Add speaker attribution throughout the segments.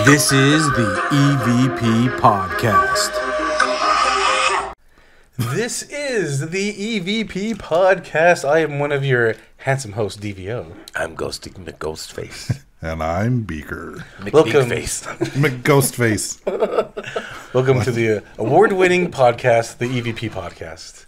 Speaker 1: This is the EVP Podcast. This is the EVP Podcast. I am one of your handsome hosts, DVO.
Speaker 2: I'm Ghosty McGhostface.
Speaker 3: And I'm Beaker.
Speaker 1: Welcome.
Speaker 3: McGhostface.
Speaker 1: Welcome to the award-winning podcast, the EVP Podcast.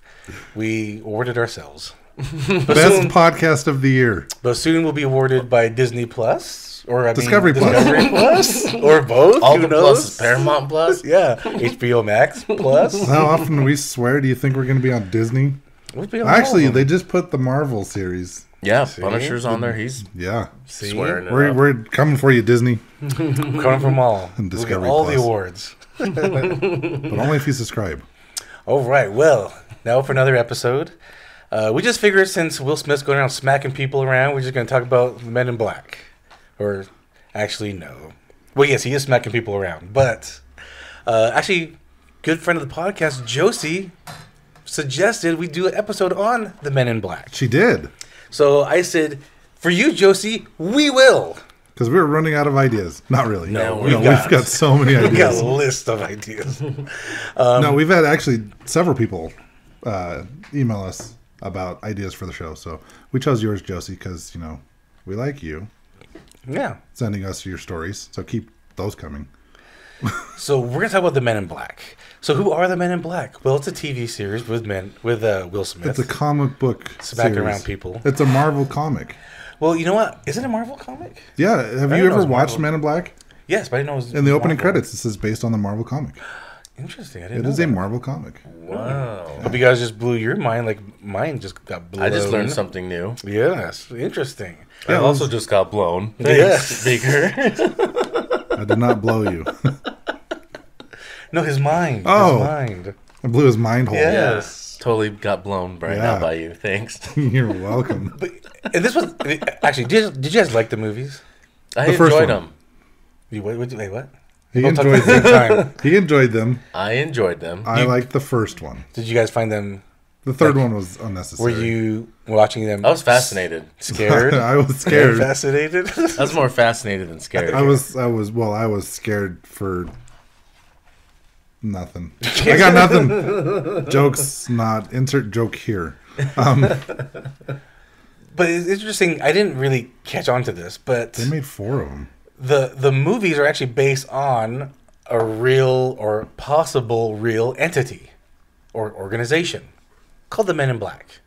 Speaker 1: We awarded ourselves.
Speaker 3: Best podcast of the year.
Speaker 1: But soon we'll be awarded by Disney Plus. Or
Speaker 3: Discovery
Speaker 1: Plus. Or both.
Speaker 2: All
Speaker 1: Who
Speaker 2: the
Speaker 1: knows?
Speaker 2: pluses. Paramount Plus?
Speaker 1: Yeah. HBO Max Plus.
Speaker 3: How often do we swear? Do you think we're going to be on Disney?
Speaker 1: We'll be on all
Speaker 3: Actually,
Speaker 1: of them.
Speaker 3: they just put the Marvel series.
Speaker 2: Yeah,
Speaker 1: See?
Speaker 2: Punisher's on there. He's
Speaker 3: Yeah.
Speaker 1: See?
Speaker 2: swearing it up.
Speaker 3: We're coming for you, Disney.
Speaker 1: Coming from all.
Speaker 3: And
Speaker 1: We'll get
Speaker 3: Discovery
Speaker 1: all
Speaker 3: Plus.
Speaker 1: the awards.
Speaker 3: But only if you subscribe.
Speaker 1: All right. Well, now for another episode. We just figured since Will Smith's going around smacking people around, we're just going to talk about the Men in Black. Or actually, no. Well, yes, he is smacking people around. But actually, good friend of the podcast, Josie, suggested we do an episode on the Men in Black.
Speaker 3: She did.
Speaker 1: So I said, for you, Josie, we will.
Speaker 3: Because we were running out of ideas. Not really.
Speaker 1: No,
Speaker 3: we've got so many
Speaker 1: We got
Speaker 3: ideas.
Speaker 1: a list of ideas.
Speaker 3: No, we've had actually several people email us about ideas for the show. So we chose yours, Josie, because, we like you
Speaker 1: Yeah.
Speaker 3: sending us your stories. So keep those coming.
Speaker 1: So we're gonna talk about the Men in Black. So who are the Men in Black? Well, it's a TV series with Will Smith.
Speaker 3: It's a comic book
Speaker 1: Smacking
Speaker 3: series.
Speaker 1: around people.
Speaker 3: It's a Marvel comic.
Speaker 1: Well, you know what? Is it a Marvel comic?
Speaker 3: Yeah, have
Speaker 1: I
Speaker 3: you
Speaker 1: didn't know it
Speaker 3: ever
Speaker 1: was
Speaker 3: watched
Speaker 1: Marvel.
Speaker 3: Men in Black?
Speaker 1: Yes, but I didn't know it was
Speaker 3: In the opening
Speaker 1: Marvel.
Speaker 3: credits, it says based on the Marvel comic.
Speaker 1: Interesting. I
Speaker 3: It
Speaker 1: didn't know
Speaker 3: is a
Speaker 1: that.
Speaker 3: Marvel comic.
Speaker 2: Wow.
Speaker 1: Hope you guys just blew your mind like mine just got blown.
Speaker 2: I just learned something new.
Speaker 1: Yes, interesting.
Speaker 2: I
Speaker 3: Yeah,
Speaker 2: also just got blown.
Speaker 1: Yes.
Speaker 2: Thanks, Beaker.
Speaker 3: I did not blow you.
Speaker 1: No, his mind.
Speaker 3: Oh.
Speaker 1: His mind.
Speaker 3: I blew his mind hole.
Speaker 1: Yeah. Yes.
Speaker 2: Totally got blown right
Speaker 3: Yeah.
Speaker 2: now by you. Thanks.
Speaker 3: You're welcome.
Speaker 1: But and this was actually. Did you guys like the movies?
Speaker 2: I
Speaker 3: The first
Speaker 2: enjoyed
Speaker 3: one.
Speaker 2: them.
Speaker 1: You wait, what?
Speaker 3: He
Speaker 1: Don't talk
Speaker 3: enjoyed
Speaker 1: at the same
Speaker 3: them.
Speaker 1: time.
Speaker 3: He enjoyed them.
Speaker 2: I enjoyed them.
Speaker 3: I liked the first one.
Speaker 1: Did you guys find them?
Speaker 3: The third one was unnecessary.
Speaker 1: Were you watching them?
Speaker 2: I was fascinated.
Speaker 1: Scared?
Speaker 3: I was scared.
Speaker 1: Fascinated?
Speaker 2: I was more fascinated than scared.
Speaker 3: I was scared for nothing. I got nothing. Jokes not insert joke here.
Speaker 1: But it's interesting. I didn't really catch on to this, but
Speaker 3: They made 4 of them.
Speaker 1: the movies are actually based on a real or possible real entity or organization called the Men in Black.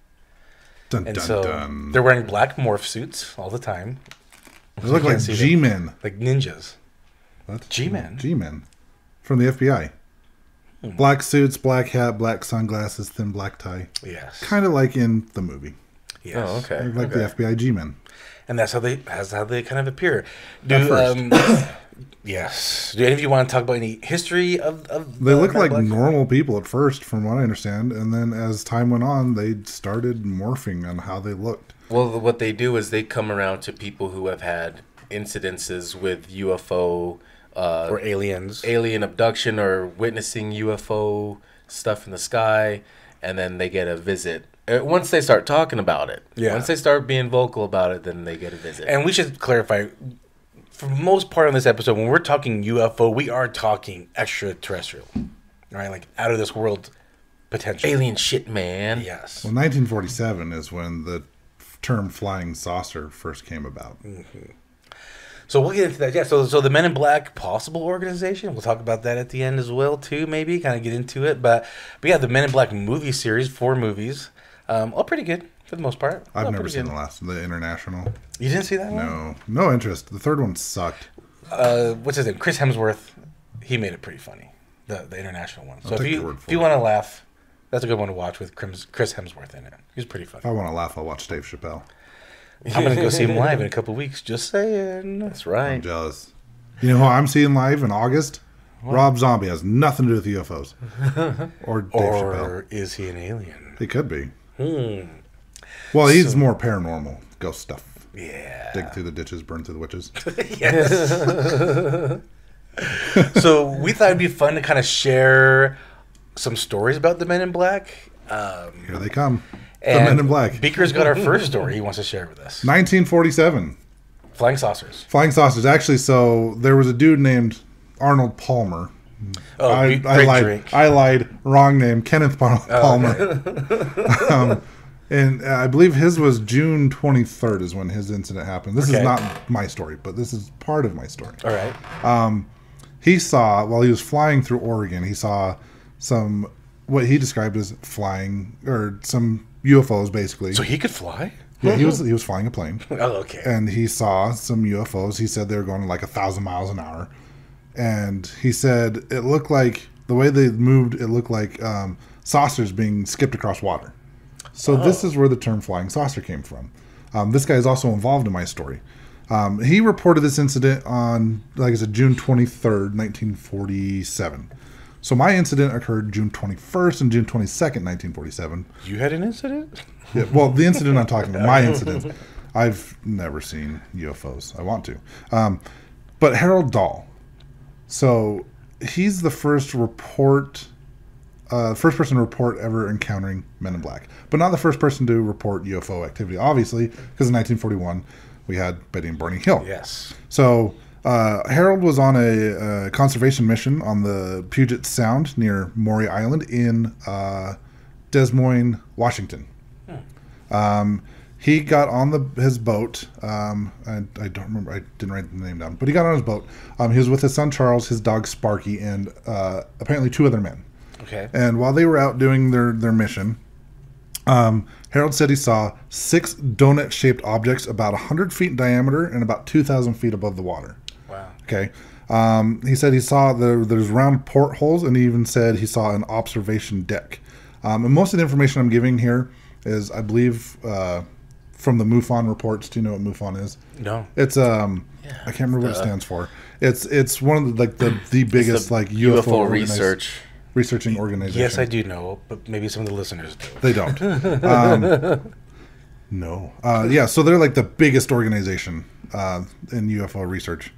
Speaker 3: Dun
Speaker 1: And
Speaker 3: dun
Speaker 1: so
Speaker 3: dun.
Speaker 1: they're wearing black morph suits all the time,
Speaker 3: They look
Speaker 1: can't
Speaker 3: like
Speaker 1: see them.
Speaker 3: G-men.
Speaker 1: like ninjas.
Speaker 3: What?
Speaker 1: G-men?
Speaker 3: G-men. From the FBI. Black suits, black hat, black sunglasses, thin black tie.
Speaker 1: Yes.
Speaker 3: Kind of like in the movie.
Speaker 1: Yes.
Speaker 2: Oh, okay.
Speaker 3: Like the FBI G-men.
Speaker 1: And that's how they kind of appear.
Speaker 3: At first.
Speaker 1: Yes. Do any of you want to talk about any history of
Speaker 3: They look
Speaker 1: Men in
Speaker 3: like
Speaker 1: Black?
Speaker 3: normal people at first, from what I understand. And then as time went on, they started morphing on how they looked.
Speaker 2: Well, what they do is they come around to people who have had incidences with UFO
Speaker 1: or aliens.
Speaker 2: alien abduction or witnessing UFO stuff in the sky, and then they get a visit. Once they start talking about it,
Speaker 1: Yeah.
Speaker 2: once they start being vocal about it, then they get a visit.
Speaker 1: And we should clarify, for the most part on this episode, when we're talking UFO, we are talking extraterrestrial, right? Like out of this world potential.
Speaker 2: Alien shit, man.
Speaker 1: Yes.
Speaker 3: Well, 1947 is when the term flying saucer first came about.
Speaker 1: So we'll get into that. Yeah. So the Men in Black possible organization. We'll talk about that at the end as well too. Maybe kind of get into it. But yeah, the Men in Black movie series, 4 movies, all pretty good for the most part.
Speaker 3: I've
Speaker 1: All
Speaker 3: never
Speaker 1: pretty
Speaker 3: seen
Speaker 1: good.
Speaker 3: the International.
Speaker 1: You didn't see that one?
Speaker 3: No interest. The third one sucked.
Speaker 1: What's his name? Chris Hemsworth. He made it pretty funny. The International one. So
Speaker 3: I'll
Speaker 1: if
Speaker 3: take
Speaker 1: you
Speaker 3: your word for
Speaker 1: if you
Speaker 3: it.
Speaker 1: want to laugh, that's a good one to watch with Chris Hemsworth in it. He's pretty funny.
Speaker 3: If I want to laugh, I'll watch Dave Chappelle.
Speaker 1: I'm gonna go see him live in a couple weeks. Just saying.
Speaker 2: That's
Speaker 3: I'm
Speaker 2: right.
Speaker 3: jealous. You know who I'm seeing live in August? Rob Zombie. Has nothing to do with UFOs. Or Dave Chappelle.
Speaker 1: Or is he an alien?
Speaker 3: He could be.
Speaker 1: Hmm.
Speaker 3: Well, he's more paranormal. Ghost stuff.
Speaker 1: Yeah.
Speaker 3: Dig through the ditches, burn through the witches.
Speaker 1: Yes. So we thought it'd be fun to kind of share some stories about the Men in Black.
Speaker 3: Here they come. The
Speaker 1: And
Speaker 3: Men in Black.
Speaker 1: Beaker's got our first story he wants to share with us.
Speaker 3: 1947.
Speaker 1: Flying saucers.
Speaker 3: Flying saucers. Actually, so there was a dude named Arnold Palmer.
Speaker 1: Oh,
Speaker 3: I
Speaker 1: great
Speaker 3: lied.
Speaker 1: drink.
Speaker 3: I lied. Wrong name. Kenneth Palmer.
Speaker 1: Okay.
Speaker 3: And I believe his was June 23rd is when his incident happened. This is not my story, but this is part of my story.
Speaker 1: All right.
Speaker 3: He saw, while he was flying through Oregon, he saw some, what he described as flying, or some UFOs, basically.
Speaker 1: So he could fly?
Speaker 3: Yeah, he was flying a plane.
Speaker 1: Oh, okay.
Speaker 3: And he saw some UFOs. He said they were going like 1,000 miles an hour. And he said it looked like, the way they moved, it looked like saucers being skipped across water. So this is where the term flying saucer came from. This guy is also involved in my story. He reported this incident on, like I said, June 23rd, 1947. So my incident occurred June 21st and June 22nd, 1947.
Speaker 1: You had an incident?
Speaker 3: Yeah, well, the incident I'm talking about, my incident. I've never seen UFOs. I want to. But Harold Dahl. So he's the first person to report ever encountering Men in Black. But not the first person to report UFO activity, obviously, because in 1941 we had Betty and Barney Hill.
Speaker 1: Yes.
Speaker 3: So Harold was on a conservation mission on the Puget Sound near Maury Island in Des Moines, Washington. He got on his boat. I don't remember. I didn't write the name down. But he got on his boat. He was with his son Charles, his dog Sparky, and apparently 2 other men.
Speaker 1: Okay.
Speaker 3: And while they were out doing their mission, Harold said he saw 6 donut-shaped objects about 100 feet in diameter and about 2,000 feet above the water.
Speaker 1: Wow.
Speaker 3: Okay. He said he saw there's round portholes, and he even said he saw an observation deck. And most of the information I'm giving here is, I believe, from the MUFON reports. Do you know what MUFON is?
Speaker 1: No.
Speaker 3: It's I can't remember what it stands for. It's one of the biggest like UFO researching organization.
Speaker 1: Yes, I do know, but maybe some of the listeners do.
Speaker 3: They don't. No. Yeah, so they're like the biggest organization in UFO research.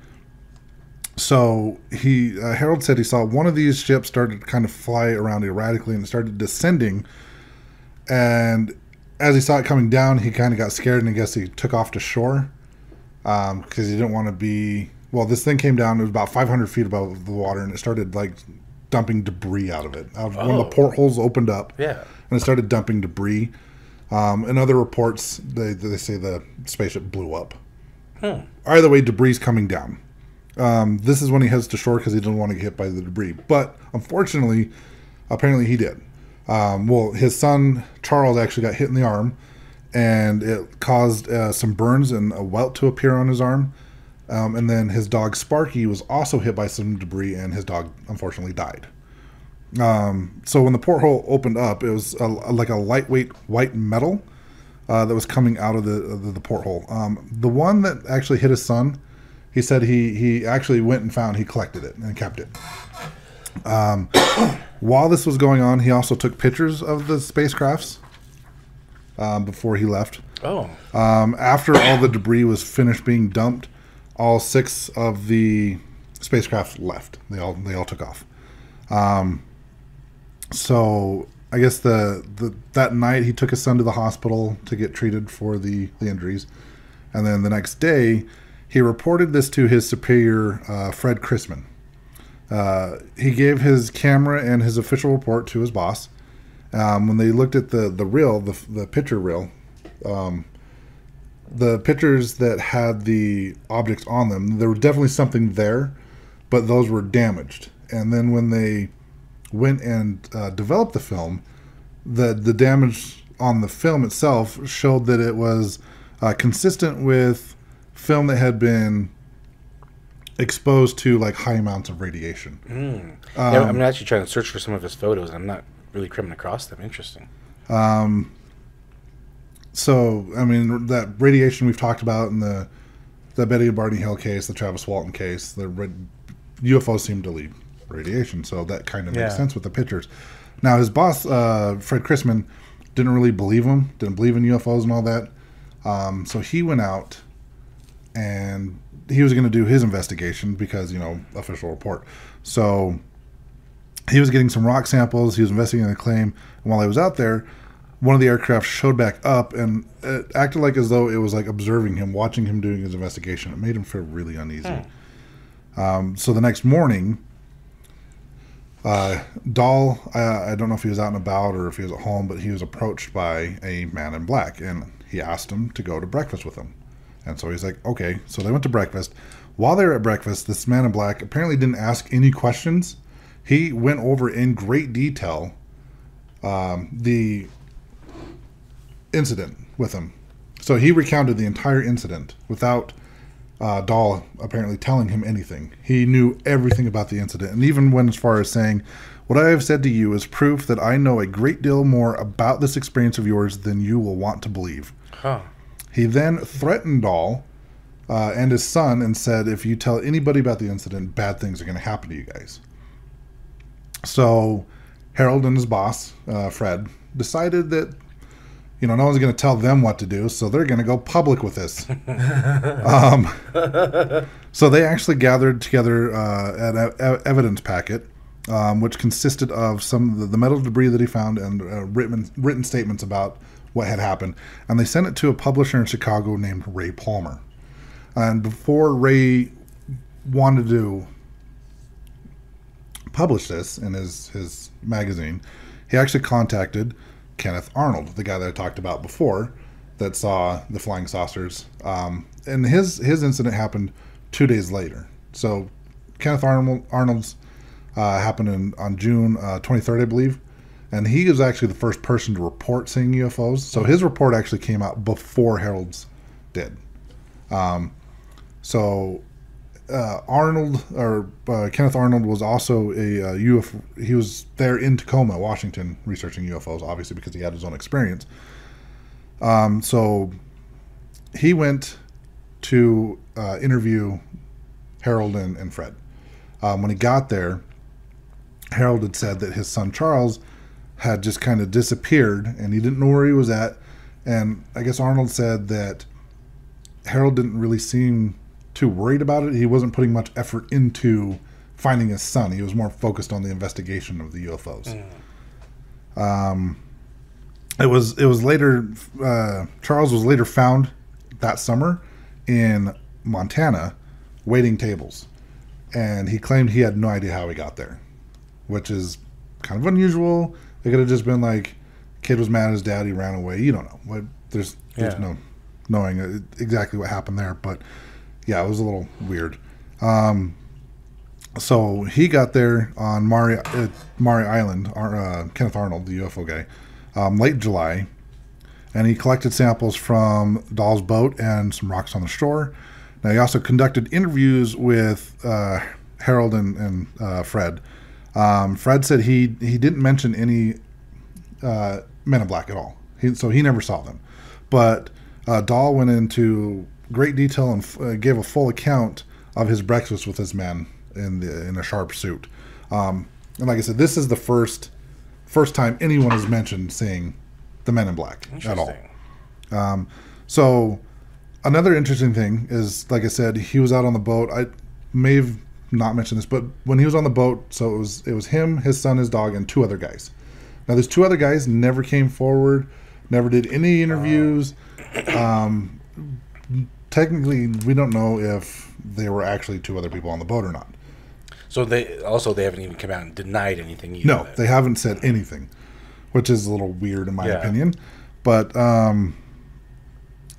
Speaker 3: So Harold said he saw one of these ships started to kind of fly around erratically, and it started descending. And as he saw it coming down, he kind of got scared, and I guess he took off to shore because he didn't want to be... Well, this thing came down. It was about 500 feet above the water, and it started like dumping debris out of it. One of the portholes opened up, and it started dumping debris. In other reports, they say the spaceship blew up. Either way, debris coming down. This is when he heads to shore because he didn't want to get hit by the debris. But unfortunately, apparently he did. Well, his son Charles actually got hit in the arm, and it caused some burns and a welt to appear on his arm. And then his dog Sparky was also hit by some debris, and his dog unfortunately died. So when the porthole opened up, it was like a lightweight white metal that was coming out of the porthole. The one that actually hit his son, he said he actually went and found, he collected it and kept it. While this was going on, he also took pictures of the spacecrafts before he left. After all the debris was finished being dumped, all 6 of the spacecraft left. They all took off. So I guess that night he took his son to the hospital to get treated for the injuries, and then the next day he reported this to his superior, Fred Chrisman. He gave his camera and his official report to his boss. When they looked at the reel, the picture reel, the pictures that had the objects on them, there was definitely something there, but those were damaged. And then when they went and developed the film, the damage on the film itself showed that it was consistent with film that had been exposed to like high amounts of radiation.
Speaker 1: Yeah, I'm actually trying to search for some of his photos. I'm not really coming across them. Interesting.
Speaker 3: So, I mean, that radiation we've talked about in the Betty and Barney Hill case, the Travis Walton case, the UFOs seem to leave radiation, so that kind of makes sense with the pictures. Now, his boss, Fred Chrisman, didn't really believe him, didn't believe in UFOs and all that. So he went out and he was going to do his investigation because, official report. So he was getting some rock samples. He was investigating the claim. And while he was out there, one of the aircraft showed back up, and it acted like as though it was like observing him, watching him doing his investigation. It made him feel really uneasy. So the next morning, Dahl, I don't know if he was out and about or if he was at home, but he was approached by a man in black, and he asked him to go to breakfast with him. And so he's like, okay. So they went to breakfast. While they were at breakfast, this man in black apparently didn't ask any questions. He went over in great detail the incident with him. So he recounted the entire incident without Dahl apparently telling him anything. He knew everything about the incident, and even went as far as saying, "What I have said to you is proof that I know a great deal more about this experience of yours than you will want to believe."
Speaker 1: Huh.
Speaker 3: He then threatened Dahl and his son and said, "If you tell anybody about the incident, bad things are going to happen to you guys." So Harold and his boss, Fred, decided that no one's going to tell them what to do, so they're going to go public with this. So they actually gathered together an evidence packet, which consisted of some of the metal debris that he found and written statements about what had happened. And they sent it to a publisher in Chicago named Ray Palmer. And before Ray wanted to publish this in his magazine, he actually contacted Kenneth Arnold, the guy that I talked about before, that saw the flying saucers. And his incident happened 2 days later. So Kenneth Arnold's happened on June 23rd, I believe. And he was actually the first person to report seeing UFOs. So his report actually came out before Harold's did. Kenneth Arnold was also a UFO. He was there in Tacoma, Washington, researching UFOs, obviously because he had his own experience. So he went to interview Harold and Fred. When he got there, Harold had said that his son Charles had just kind of disappeared, and he didn't know where he was at. And I guess Arnold said that Harold didn't really seem too worried about it. He wasn't putting much effort into finding his son. He was more focused on the investigation of the UFOs. It was later. Charles was later found that summer in Montana, waiting tables, and he claimed he had no idea how he got there, which is kind of unusual. It could have just been like, kid was mad at his dad, he ran away. You don't know. There's no knowing exactly what happened there, but yeah, it was a little weird. So he got there on Maury Island, Kenneth Arnold, the UFO guy, late July, and he collected samples from Dahl's boat and some rocks on the shore. Now, he also conducted interviews with Harold and Fred. Fred said he didn't mention any men in black at all, so he never saw them. But Dahl went into great detail and gave a full account of his breakfast with his men in a sharp suit. And like I said, this is the first time anyone has mentioned seeing the men in black at all. So another interesting thing is, like I said, he was out on the boat. I may have not mentioned this, but when he was on the boat, so it was him, his son, his dog, and two other guys. Now, those two other guys never came forward, never did any interviews. Technically, we don't know if there were actually two other people on the boat or not.
Speaker 1: So they haven't even come out and denied anything either.
Speaker 3: No, they haven't said anything, which is a little weird in my opinion. But I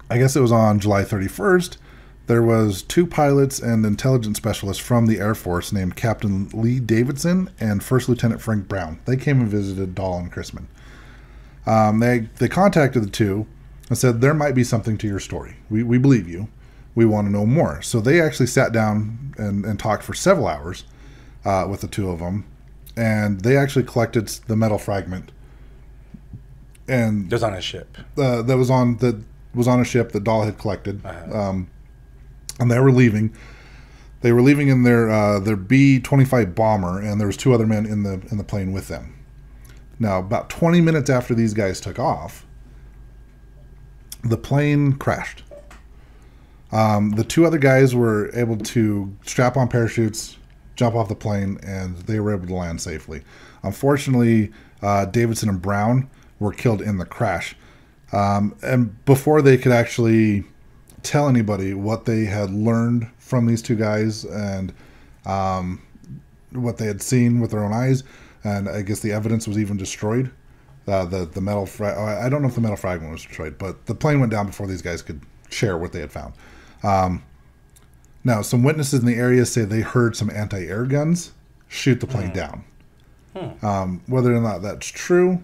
Speaker 3: guess it was on July 31st. There was two pilots and intelligence specialists from the Air Force named Captain Lee Davidson and First Lieutenant Frank Brown. They came and visited Dahl and Chrisman. They contacted the two and said, there might be something to your story. We believe you. We want to know more. So they actually sat down and talked for several hours with the two of them. And they actually collected the metal fragment. And
Speaker 1: it was on a ship.
Speaker 3: That was on a ship that Dahl had collected. And they were leaving. They were leaving in their B-25 bomber, and there was two other men in the plane with them. Now, about 20 minutes after these guys took off, the plane crashed. The two other guys were able to strap on parachutes, jump off the plane, and they were able to land safely. Unfortunately, Davidson and Brown were killed in the crash. And before they could actually tell anybody what they had learned from these two guys and what they had seen with their own eyes, and I guess the evidence was even destroyed. The metal I don't know if the metal fragment was destroyed, but the plane went down before these guys could share what they had found. Now, some witnesses in the area say they heard some anti-air guns shoot the plane down. Whether or not that's true,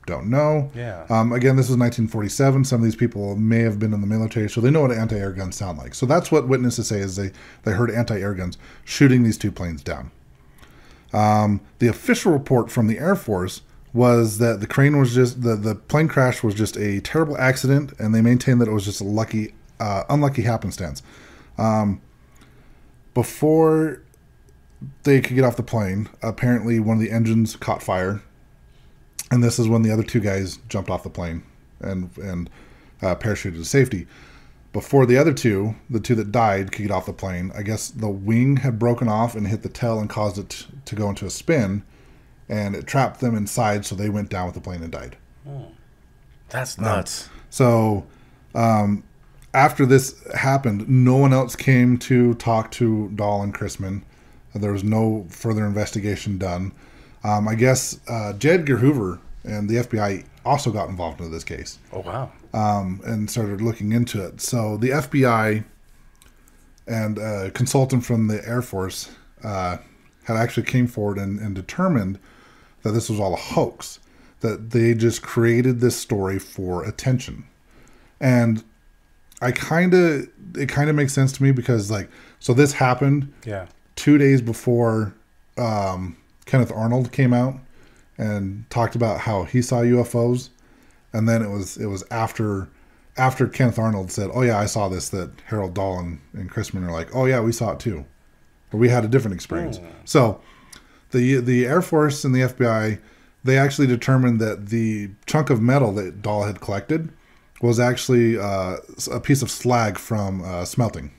Speaker 3: don't know.
Speaker 1: Yeah.
Speaker 3: Again, this was 1947. Some of these people may have been in the military, so they know what anti-air guns sound like. So that's what witnesses say, is they heard anti-air guns shooting these two planes down. The official report from the Air Force was that the crane was just the plane crash was just a terrible accident, and they maintained that it was just a unlucky happenstance. Before they could get off the plane, apparently one of the engines caught fire, and this is when the other two guys jumped off the plane and parachuted to safety. Before the two that died, could get off the plane, I guess the wing had broken off and hit the tail and caused it to go into a spin, and it trapped them inside, so they went down with the plane and died.
Speaker 2: That's nuts.
Speaker 3: So after this happened, no one else came to talk to Dahl and Chrisman. There was no further investigation done. I guess J. Edgar Hoover and the FBI also got involved in this case.
Speaker 1: Oh, wow.
Speaker 3: And started looking into it. So the FBI and a consultant from the Air Force had actually came forward and determined that this was all a hoax, that they just created this story for attention. And it kind of makes sense to me because, so this happened 2 days before Kenneth Arnold came out and talked about how he saw UFOs. And then it was after Kenneth Arnold said, "Oh yeah, I saw this," that Harold Dahl and Chrisman are like, "Oh yeah, we saw it too," or we had a different experience. So the Air Force and the FBI, they actually determined that the chunk of metal that Dahl had collected was actually a piece of slag from smelting.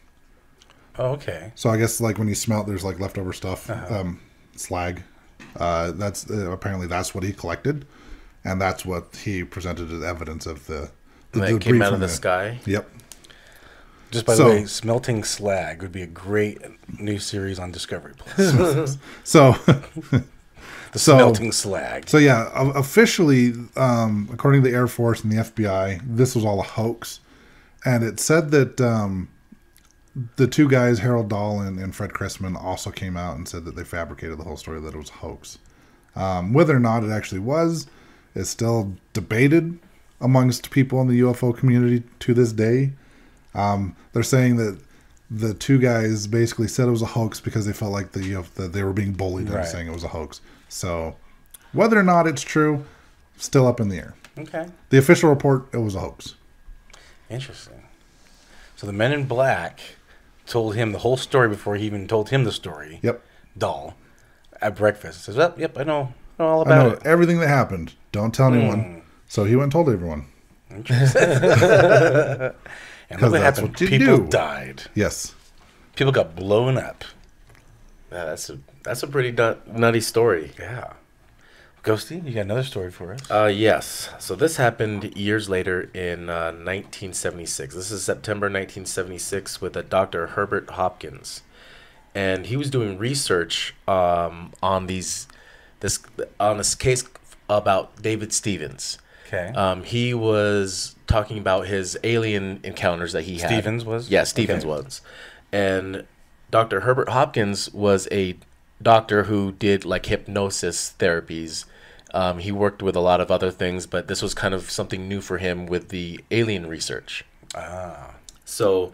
Speaker 1: Oh, okay.
Speaker 3: So I guess when you smelt, there's leftover stuff, slag. That's apparently that's what he collected. And that's what he presented as evidence of the
Speaker 2: that came out of the sky.
Speaker 3: Yep.
Speaker 1: Just by the way, smelting slag would be a great new series on Discovery Plus.
Speaker 3: The
Speaker 1: smelting slag.
Speaker 3: So yeah, officially, according to the Air Force and the FBI, this was all a hoax, and it said that the two guys, Harold Dahl and Fred Chrisman, also came out and said that they fabricated the whole story, that it was a hoax. Whether or not it actually was is still debated amongst people in the UFO community to this day. They're saying that the two guys basically said it was a hoax because they felt like that they were being bullied into saying it was a hoax. So whether or not it's true, still up in the air.
Speaker 1: Okay.
Speaker 3: The official report, it was a hoax.
Speaker 1: Interesting. So the Men in Black told him the whole story before he even told him the story.
Speaker 3: Yep.
Speaker 1: Dahl at breakfast. He says, "Oh, yep, I know all about it.
Speaker 3: Everything that happened. Don't tell anyone." So he went and told everyone.
Speaker 1: Interesting. And look what happened. People died.
Speaker 3: Yes.
Speaker 1: People got blown up.
Speaker 2: Yeah, that's a pretty nutty story.
Speaker 1: Yeah. Ghosty, you got another story for us?
Speaker 2: Yes. So this happened years later in 1976. This is September 1976 with a Dr. Herbert Hopkins. And he was doing research on this case about David Stevens.
Speaker 1: Okay.
Speaker 2: He was talking about his alien encounters that he had.
Speaker 1: Stevens was?
Speaker 2: Yeah, Stevens was. And Dr. Herbert Hopkins was a doctor who did hypnosis therapies. He worked with a lot of other things, but this was kind of something new for him with the alien research. So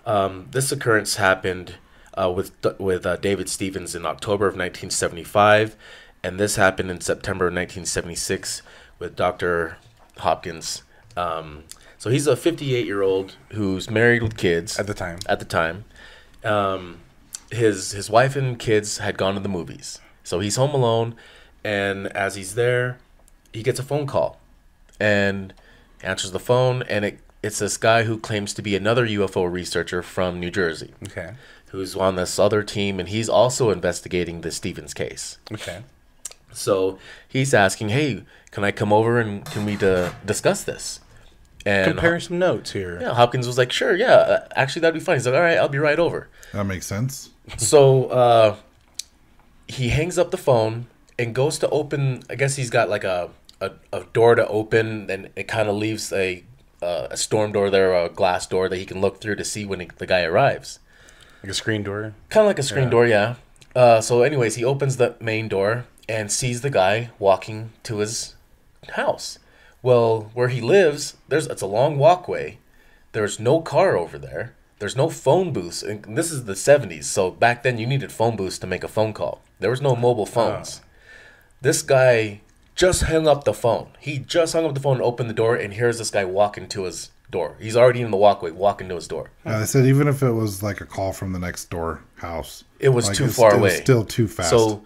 Speaker 2: this occurrence happened with David Stevens in October of 1975, and this happened in September of 1976 with Dr. Hopkins. So he's a 58-year-old who's married with kids.
Speaker 1: At the time.
Speaker 2: His wife and kids had gone to the movies. So he's home alone, and as he's there, he gets a phone call. And answers the phone, and it's this guy who claims to be another UFO researcher from New Jersey.
Speaker 1: Okay.
Speaker 2: Who's on this other team, and he's also investigating the Stevens case.
Speaker 1: Okay.
Speaker 2: So he's asking, hey, can I come over and can we discuss this? And
Speaker 1: Compare some notes here.
Speaker 2: yeah, Hopkins was like, sure, yeah, actually that'd be fine. He's like, all right, I'll be right over.
Speaker 3: That makes sense.
Speaker 2: So he hangs up the phone and goes to open. I guess he's got like a door to open, and it kind of leaves a storm door there, or a glass door that he can look through to see when the guy arrives.
Speaker 1: Like a screen door.
Speaker 2: Kind of like a screen door, yeah. So anyways, he opens the main door and sees the guy walking to his house. Well, where he lives, it's a long walkway. There's no car over there. There's no phone booths. And this is the 70s, so back then you needed phone booths to make a phone call. There was no mobile phones. This guy just hung up the phone. He just hung up the phone and opened the door, and here's this guy walking to his door. He's already in the walkway, walking to his door.
Speaker 3: I said even if it was like a call from the next door house,
Speaker 2: it was too far away.
Speaker 3: It was still too fast.
Speaker 2: So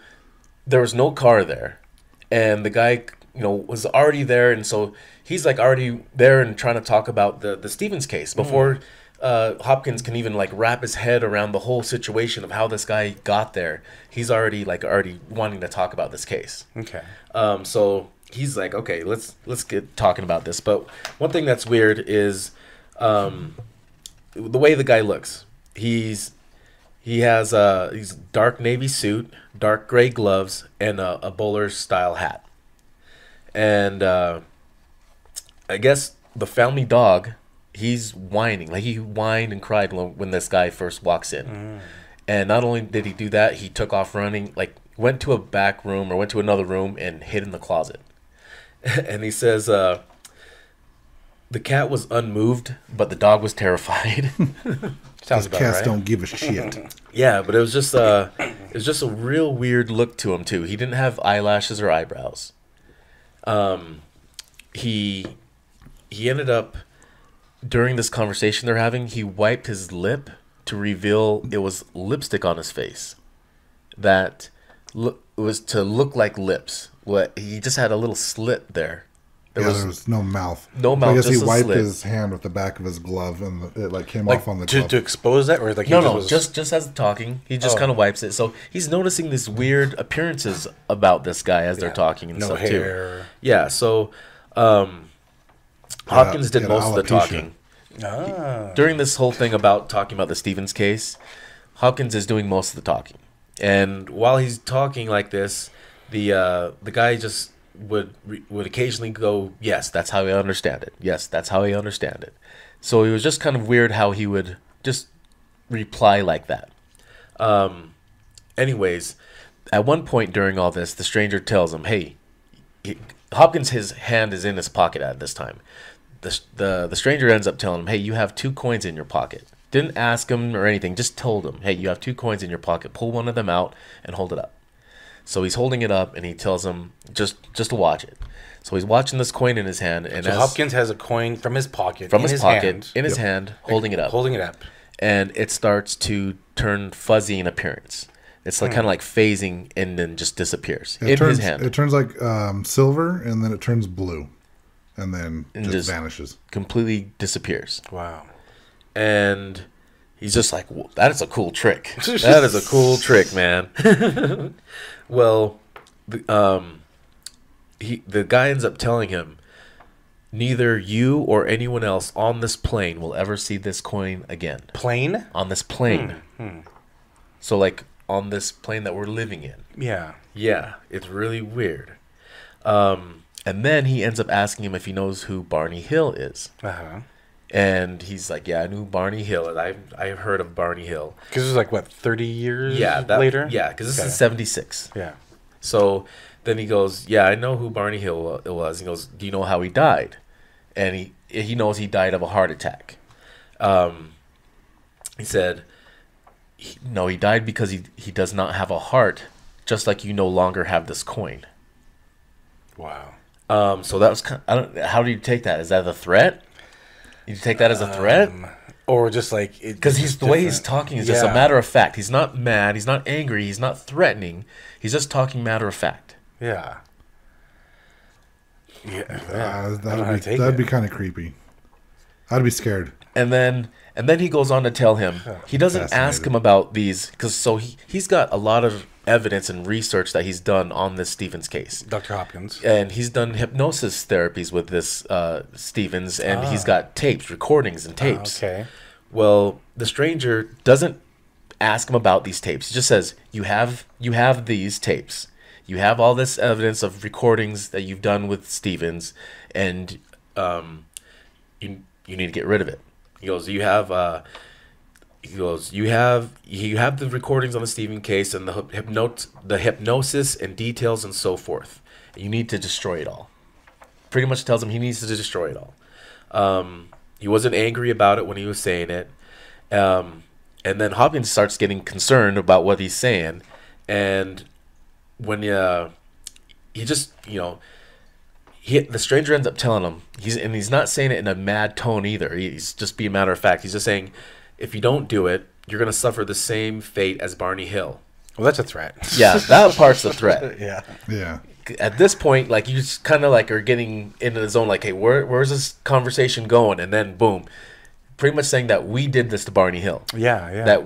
Speaker 2: there was no car there, and the guy, was already there, and so he's like already there and trying to talk about the Stevens case before Hopkins can even like wrap his head around the whole situation of how this guy got there. He's already wanting to talk about this case.
Speaker 1: Okay.
Speaker 2: So he's like, okay, let's get talking about this. But one thing that's weird is the way the guy looks. He has he's dark navy suit, dark gray gloves, and a bowler style hat. And I guess the family dog, he's whining. Like he whined and cried when this guy first walks in. And not only did he do that, he took off running, like went to a back room or went to another room and hid in the closet. And he says the cat was unmoved, but the dog was terrified.
Speaker 1: Sounds about
Speaker 3: cats
Speaker 1: right.
Speaker 3: don't give a shit.
Speaker 2: Yeah, but it was just a real weird look to him too. He didn't have eyelashes or eyebrows. He ended up, during this conversation they're having, he wiped his lip to reveal it was lipstick on his face. That was to look like lips. He just had a little slit there.
Speaker 3: There was no mouth.
Speaker 2: No mouth.
Speaker 3: I guess
Speaker 2: just
Speaker 3: he wiped
Speaker 2: slit.
Speaker 3: his hand with the back of his glove, and it came
Speaker 1: Like
Speaker 3: off on the glove.
Speaker 1: to expose that, or like
Speaker 2: Just as talking, he just kind of wipes it. So he's noticing these weird appearances about this guy as they're talking and
Speaker 1: no
Speaker 2: stuff
Speaker 1: hair.
Speaker 2: too. Yeah. So Hopkins did most of the talking. During this whole thing about talking about the Stevens case, Hopkins is doing most of the talking. And while he's talking like this, the guy just would occasionally go, yes, that's how I understand it. Yes, that's how I understand it. So it was just kind of weird how he would just reply like that. Anyways, at one point during all this, the stranger tells him, hey, Hopkins, his hand is in his pocket at this time. The stranger ends up telling him, hey, you have 2 coins in your pocket. Didn't ask him or anything, just told him, hey, you have 2 coins in your pocket. Pull one of them out and hold it up. So he's holding it up, and he tells him just to watch it. So he's watching this coin in his hand, and
Speaker 1: So Hopkins has a coin from his pocket,
Speaker 2: in his hand, holding it up.
Speaker 1: Holding it up.
Speaker 2: And it starts to turn fuzzy in appearance. It's like kind of like phasing and then just disappears in his hand.
Speaker 3: It turns like silver, and then it turns blue, and then just vanishes.
Speaker 2: Completely disappears.
Speaker 1: Wow.
Speaker 2: And he's just like, that is a cool trick. That is a cool trick, man. Well, the guy ends up telling him, neither you or anyone else on this plane will ever see this coin again.
Speaker 1: Plane?
Speaker 2: On this plane. So like on this plane that we're living in.
Speaker 1: Yeah.
Speaker 2: Yeah, it's really weird. And then he ends up asking him if he knows who Barney Hill is.
Speaker 1: Uh-huh.
Speaker 2: And he's like, yeah, I knew Barney Hill. I've heard of Barney Hill.
Speaker 1: Because it was like, what, 30 years later?
Speaker 2: Yeah, because this is 76.
Speaker 1: Yeah.
Speaker 2: So then he goes, yeah, I know who Barney Hill was. He goes, do you know how he died? And he knows he died of a heart attack. He said, no, he died because he does not have a heart, just like you no longer have this coin.
Speaker 1: Wow.
Speaker 2: So that was how do you take that? Is that a threat? You take that as a threat?
Speaker 1: Or just like...
Speaker 2: Because the way he's talking is just a matter of fact. He's not mad. He's not angry. He's not threatening. He's just talking matter of fact.
Speaker 1: Yeah.
Speaker 3: That'd be kind of creepy. I'd be scared.
Speaker 2: And then he goes on to tell him, he doesn't ask him about these, because he's got a lot of evidence and research that he's done on this Stevens case.
Speaker 1: Dr. Hopkins.
Speaker 2: And he's done hypnosis therapies with this Stevens, and he's got tapes, recordings, and tapes.
Speaker 1: Okay.
Speaker 2: Well, the stranger doesn't ask him about these tapes. He just says, you have these tapes. You have all this evidence of recordings that you've done with Stevens, and you need to get rid of it. He goes, you have the recordings on the Stevens case and the hypnosis and details and so forth. You need to destroy it all. Pretty much tells him he needs to destroy it all. He wasn't angry about it when he was saying it. And then Hopkins starts getting concerned about what he's saying. And when he just, the stranger ends up telling him, he's not saying it in a mad tone either. He's just being matter of fact. He's just saying, if you don't do it, you're going to suffer the same fate as Barney Hill.
Speaker 1: Well, that's a threat.
Speaker 2: Yeah, that part's the threat.
Speaker 3: Yeah.
Speaker 2: At this point, like, you just kind of like are getting into the zone, like, hey, where's this conversation going? And then boom, pretty much saying that we did this to Barney Hill.
Speaker 1: Yeah.
Speaker 2: That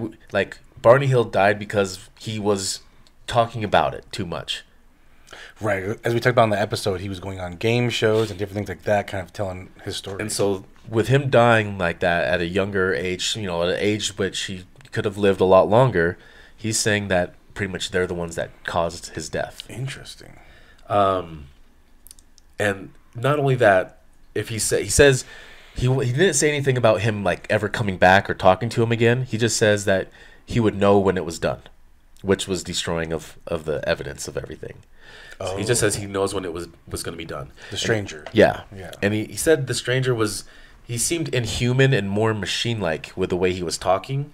Speaker 2: Barney Hill died because he was talking about it too much.
Speaker 1: Right. As we talked about in the episode, he was going on game shows and different things like that, kind of telling his story.
Speaker 2: And so with him dying like that at a younger age, at an age which he could have lived a lot longer, he's saying that pretty much they're the ones that caused his death.
Speaker 1: Interesting.
Speaker 2: And not only that, if he says he didn't say anything about him like ever coming back or talking to him again. He just says that he would know when it was done, which was destroying of the evidence of everything. Oh. So he just says he knows when it was going to be done.
Speaker 1: The stranger.
Speaker 2: Yeah. And he said the stranger he seemed inhuman and more machine-like with the way he was talking.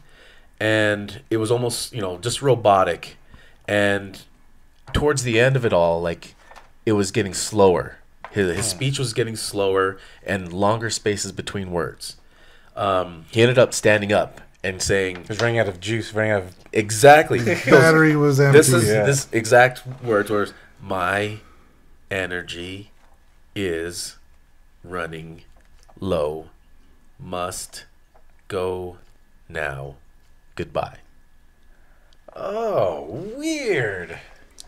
Speaker 2: And it was almost, just robotic. And towards the end of it all, like, it was getting slower. His speech was getting slower and longer spaces between words. He ended up standing up and saying...
Speaker 1: He was running out of juice, running out of...
Speaker 2: Exactly.
Speaker 3: Battery was empty.
Speaker 2: This exact words were, my energy is running low. Must go now. Goodbye.
Speaker 1: Oh, weird.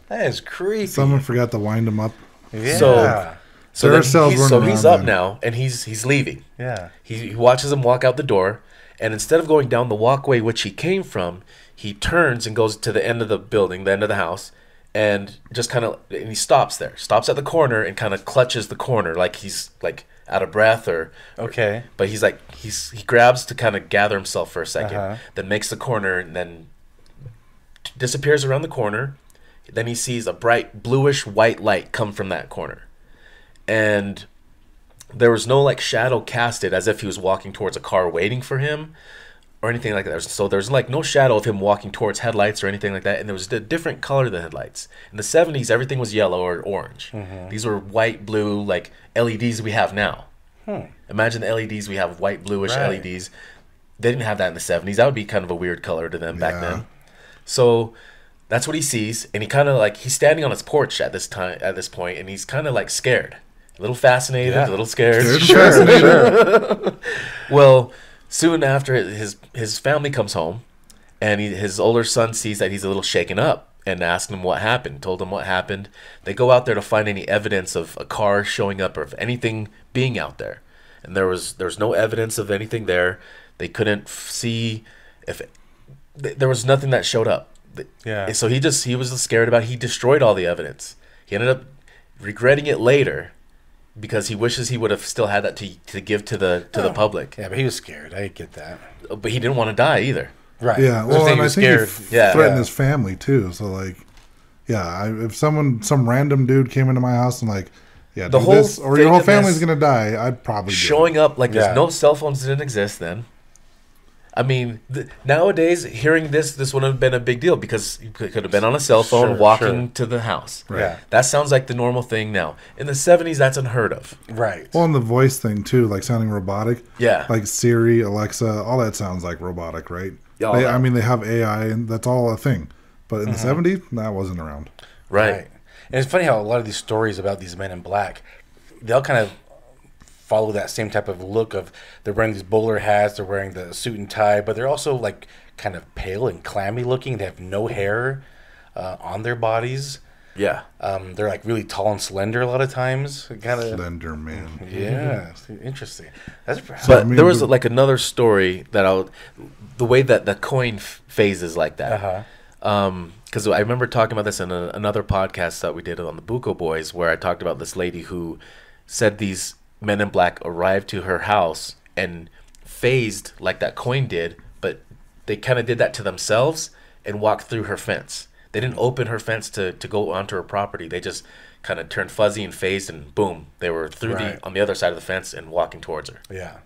Speaker 1: That is creepy.
Speaker 3: Someone forgot to wind him up.
Speaker 1: Yeah.
Speaker 2: So he's up now, and he's leaving.
Speaker 1: Yeah.
Speaker 2: He watches him walk out the door, and instead of going down the walkway which he came from, he turns and goes to the end of the building, the end of the house, and just and he stops there. Stops at the corner and kind of clutches the corner like he's like out of breath
Speaker 1: Okay.
Speaker 2: But he's like he grabs to kind of gather himself for a second, then makes the corner and then disappears around the corner. Then he sees a bright bluish white light come from that corner. And there was no like shadow casted as if he was walking towards a car waiting for him or anything like that. So there's like no shadow of him walking towards headlights or anything like that. And there was a different color than headlights. In the 70s, everything was yellow or orange. Mm-hmm. These were white, blue, like LEDs we have now. Imagine the LEDs we have, white, bluish LEDs. They didn't have that in the 70s. That would be kind of a weird color to them back then. So that's what he sees. And he kind of like, he's standing on his porch at this point, and he's kind of like scared. A little fascinated, a little scared. Sure. Well, soon after, his family comes home, and his older son sees that he's a little shaken up and asks him what happened, told him what happened. They go out there to find any evidence of a car showing up or of anything being out there. And there was no evidence of anything there. They couldn't see if there was nothing that showed up.
Speaker 1: Yeah.
Speaker 2: So he was scared about it. He destroyed all the evidence. He ended up regretting it later, because he wishes he would have still had that to give to the public.
Speaker 1: Yeah, but he was scared. I get that.
Speaker 2: But he didn't want to die either.
Speaker 1: Right.
Speaker 3: Yeah. Well, and I think he
Speaker 2: scared.
Speaker 3: threatened his family too. So like, if some random dude came into my house and like, do this, or your whole family's gonna die, I'd probably
Speaker 2: showing up like there's no cell phones didn't exist then. I mean, nowadays, hearing this would have been a big deal because you could have been on a cell phone walking to the house.
Speaker 1: Right. Yeah.
Speaker 2: That sounds like the normal thing now. In the 70s, that's unheard of.
Speaker 1: Right.
Speaker 3: Well, and the voice thing, too, like sounding robotic.
Speaker 2: Yeah.
Speaker 3: Like Siri, Alexa, all that sounds like robotic, right?
Speaker 2: Yeah,
Speaker 3: they have AI, and that's all a thing. But in the 70s, that wasn't around.
Speaker 2: Right.
Speaker 1: And it's funny how a lot of these stories about these men in black, they all kind of follow that same type of look of they're wearing these bowler hats, they're wearing the suit and tie, but they're also like kind of pale and clammy looking. They have no hair. on their bodies.
Speaker 2: Yeah.
Speaker 1: They're like really tall and slender a lot of times. Kind of
Speaker 3: Slender man.
Speaker 1: Yeah, interesting. That's
Speaker 2: But there was like another story that the way that the coin phases like that. Because I remember talking about this in another podcast that we did on the Buko Boys, where I talked about this lady who said these men in black arrived to her house and phased like that coin did, but they kind of did that to themselves and walked through her fence. They didn't open her fence to go onto her property. They just kind of turned fuzzy and phased, and boom, they were through on the other side of the fence and walking towards her.
Speaker 1: Yeah.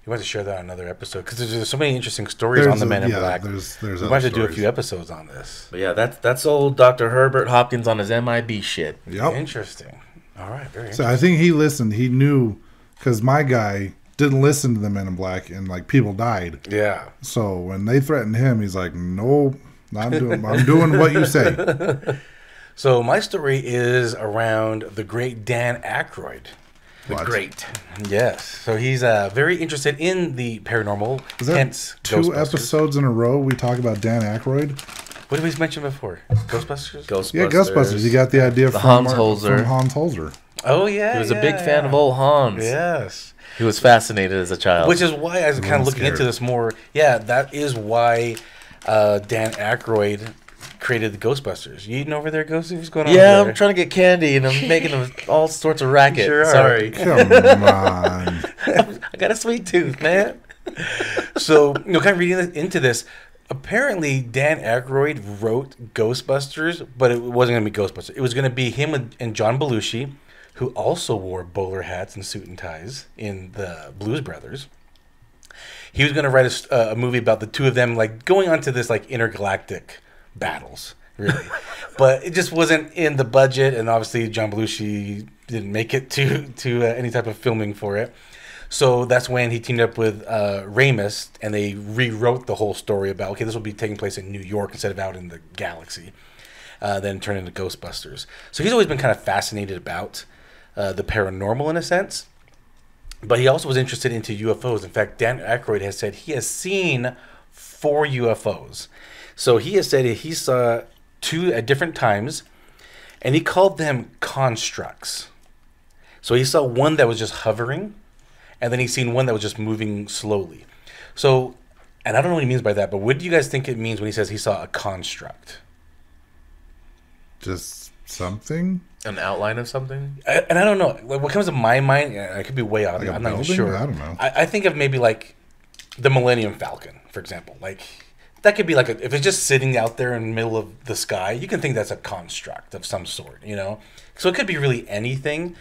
Speaker 1: You want to share that on another episode because there's so many interesting stories on the Men in Black.
Speaker 3: There's
Speaker 1: we might have to do a few episodes on this.
Speaker 2: But yeah, that's old Dr. Herbert Hopkins on his MIB shit.
Speaker 3: Yep.
Speaker 1: Interesting. All right, very
Speaker 3: So
Speaker 1: interesting.
Speaker 3: I think he listened. He knew because my guy didn't listen to the Men in Black, and like people died.
Speaker 1: Yeah.
Speaker 3: So when they threatened him, he's like, "No, I'm doing what you say."
Speaker 1: So my story is around the great Dan Aykroyd.
Speaker 3: What?
Speaker 2: Great.
Speaker 1: Yes. So he's very interested in the paranormal.
Speaker 3: Is that
Speaker 1: hence
Speaker 3: two
Speaker 1: Ghostbusters.
Speaker 3: episodes in a row we talk about Dan Aykroyd?
Speaker 1: What did we mention before? Ghostbusters?
Speaker 3: Yeah, Ghostbusters. You got the idea from
Speaker 2: Hans Holzer.
Speaker 3: From Hans Holzer.
Speaker 1: Oh, yeah.
Speaker 2: He was a big fan of old Hans.
Speaker 1: Yes.
Speaker 2: He was fascinated as a child.
Speaker 1: Which is why I was kind of looking into this more. Yeah, that is why Dan Aykroyd created the Ghostbusters. You eating over there, Ghosty? What's going on
Speaker 2: yeah,
Speaker 1: there?
Speaker 2: I'm trying to get candy, and I'm making all sorts of racket.
Speaker 1: Sure are.
Speaker 2: Sorry.
Speaker 3: Come on.
Speaker 2: I got a sweet tooth, man.
Speaker 1: So, kind of reading into this, apparently Dan Aykroyd wrote Ghostbusters, but it wasn't going to be Ghostbusters. It was going to be him and John Belushi, who also wore bowler hats and suit and ties in the Blues Brothers. He was going to write a movie about the two of them, like going onto this like intergalactic battles, really. But it just wasn't in the budget, and obviously John Belushi didn't make it to any type of filming for it. So that's when he teamed up with Ramis, and they rewrote the whole story about, okay, this will be taking place in New York instead of out in the galaxy, then turned into Ghostbusters. So he's always been kind of fascinated about the paranormal in a sense, but he also was interested into UFOs. In fact, Dan Aykroyd has said he has seen 4 UFOs. So he has said he saw 2 at different times, and he called them constructs. So he saw one that was just hovering, and then he's seen one that was just moving slowly. So, and I don't know what he means by that, but what do you guys think it means when he says he saw a construct?
Speaker 3: Just something?
Speaker 2: An outline of something?
Speaker 1: And I don't know. Like, what comes to my mind, and I could be way off.
Speaker 3: Like a
Speaker 1: I'm not even
Speaker 3: building?
Speaker 1: sure.
Speaker 3: I don't know.
Speaker 1: I think of maybe like the Millennium Falcon, for example. Like, that could be like, if it's just sitting out there in the middle of the sky, you can think that's a construct of some sort, So it could be really anything.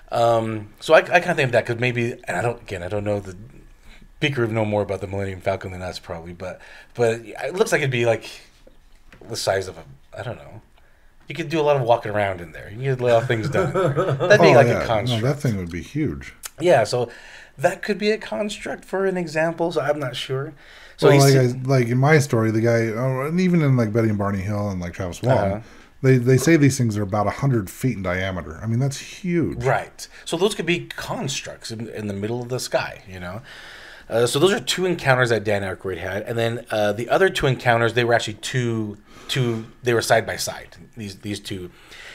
Speaker 1: So I kind of think of that because maybe, and I don't know, the Beaker would know more about the Millennium Falcon than us probably, but it looks like it'd be like the size of I don't know. You could do a lot of walking around in there. You could get a lot of things done in there. That'd be like a construct.
Speaker 3: No, that thing would be huge.
Speaker 1: Yeah, so that could be a construct for an example, so I'm not sure. So
Speaker 3: Well, like in my story, the guy, and even in like Betty and Barney Hill and like Travis Wong, they say these things are about 100 feet in diameter. I mean, that's huge.
Speaker 1: Right. So those could be constructs in the middle of the sky, So those are 2 encounters that Dan Aykroyd had. And then the other 2 encounters, they were actually two they were side by side, these 2.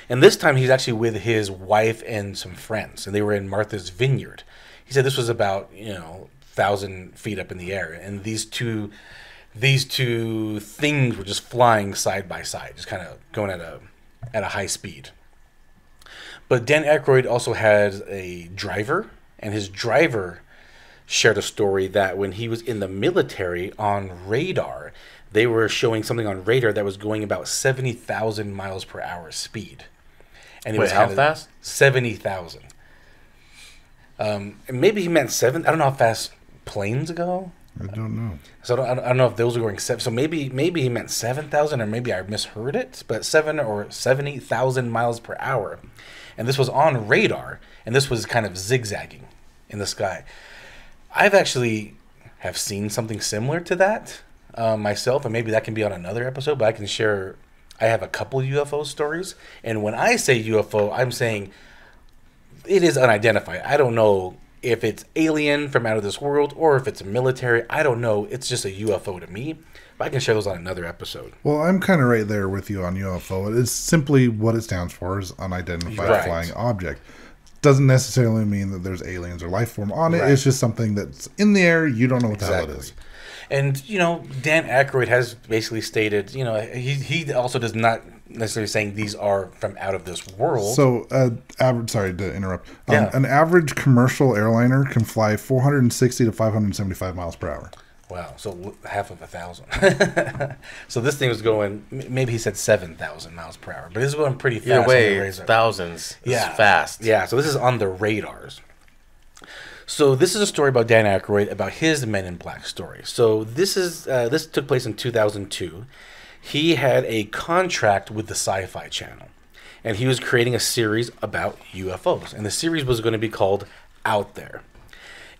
Speaker 1: And this time he's actually with his wife and some friends, and they were in Martha's Vineyard. He said this was about, 1,000 feet up in the air, and these two things were just flying side by side, just kind of going at a high speed. But Dan Aykroyd also had a driver, and his driver shared a story that when he was in the military on radar, they were showing something on radar that was going about 70,000 miles per hour speed. And it
Speaker 2: Wait,
Speaker 1: was
Speaker 2: how fast?
Speaker 1: 70,000. And maybe he meant 7. I don't know how fast planes go.
Speaker 3: I don't know.
Speaker 1: So I don't know if those are going 7. So maybe he meant 7,000, or maybe I misheard it. But 7 or 70,000 miles per hour, and this was on radar, and this was kind of zigzagging in the sky. I've actually have seen something similar to that myself, and maybe that can be on another episode. But I can share. I have a couple UFO stories, and when I say UFO, I'm saying it is unidentified. I don't know if it's alien from out of this world or if it's military. I don't know. It's just a UFO to me. I can share those on another episode.
Speaker 3: Well, I'm kind of right there with you on UFO. It is simply what it stands for is unidentified flying object. Doesn't necessarily mean that there's aliens or life form on it. It's just something that's in the air. You don't know what the hell it is.
Speaker 1: And, you know, Dan Aykroyd has basically stated, you know, he also does not necessarily saying these are from out of this world.
Speaker 3: So, sorry to interrupt. An average commercial airliner can fly 460 to 575 miles per hour.
Speaker 1: Wow, so half of 1,000. So this thing was going, maybe he said 7,000 miles per hour, but it's going pretty fast.
Speaker 2: Either way, thousands.
Speaker 1: Yeah,
Speaker 2: fast.
Speaker 1: Yeah, so this is on the radars. So this is a story about Dan Aykroyd, about his Men in Black story. So this took place in 2002. He had a contract with the Sci-Fi Channel, and he was creating a series about UFOs, and the series was going to be called Out There.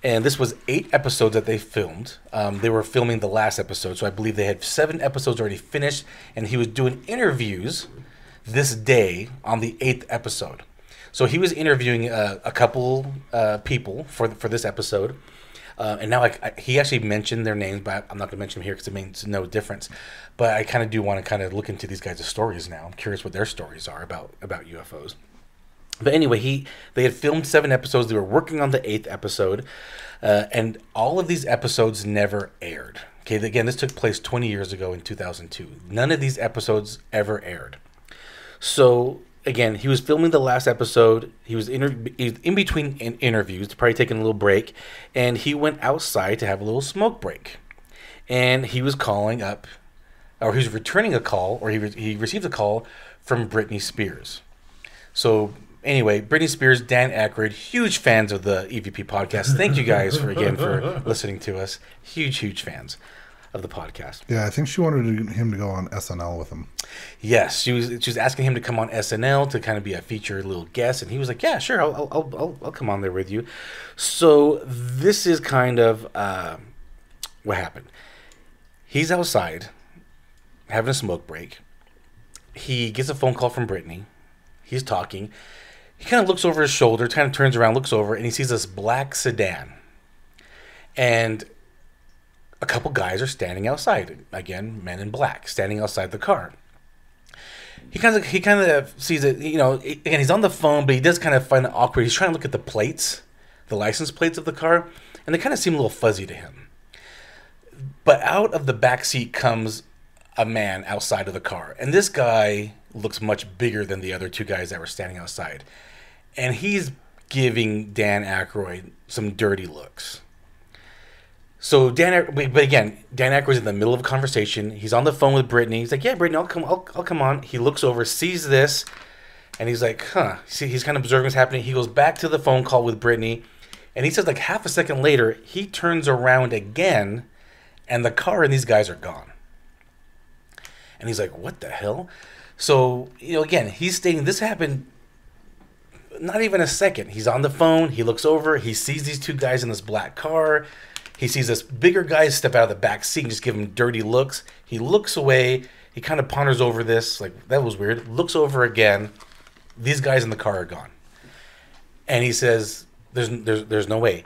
Speaker 1: And this was 8 episodes that they filmed. They were filming the last episode, so I believe they had 7 episodes already finished. And he was doing interviews this day on the 8th episode. So he was interviewing a couple people for this episode. And now he actually mentioned their names, but I'm not going to mention them here because it makes no difference. But I kind of do want to kind of look into these guys' stories now. I'm curious what their stories are about UFOs. But anyway, they had filmed 7 episodes. They were working on the 8th episode, and all of these episodes never aired. Okay, again, this took place 20 years ago in 2002. None of these episodes ever aired. So again, he was filming the last episode. He was in between interviews, probably taking a little break, and he went outside to have a little smoke break. And he was calling up, or he was returning a call, or he received a call from Britney Spears. So anyway, Britney Spears, Dan Aykroyd, huge fans of the EVP podcast. Thank you guys for listening to us. Huge fans of the podcast.
Speaker 3: Yeah, I think she wanted him to go on SNL with him.
Speaker 1: Yes, she was asking him to come on SNL to kind of be a featured little guest, and he was like, "Yeah, sure, I'll come on there with you." So this is kind of what happened. He's outside having a smoke break. He gets a phone call from Britney. He's talking. He kind of looks over his shoulder, kind of turns around, looks over, and he sees this black sedan. And a couple guys are standing outside. Again, men in black, standing outside the car. He kind of sees it, you know, again, he's on the phone, but he does kind of find it awkward. He's trying to look at the plates, the license plates of the car, and they kind of seem a little fuzzy to him. But out of the back seat comes a man outside of the car. And this guy looks much bigger than the other 2 guys that were standing outside. And he's giving Dan Aykroyd some dirty looks. So Dan Aykroyd's in the middle of a conversation. He's on the phone with Britney. He's like, "Yeah, Britney, I'll come on." He looks over, sees this, and he's like, "Huh." See, he's kind of observing what's happening. He goes back to the phone call with Britney, and he says like half a second later, he turns around again, and the car and these guys are gone. And he's like, "What the hell?" So, you know, again, he's stating this happened not even a second. He's on the phone. He looks over. He sees these 2 guys in this black car. He sees this bigger guy step out of the back seat and just give him dirty looks. He looks away. He kind of ponders over this. Like, that was weird. Looks over again. These guys in the car are gone. And he says, there's no way.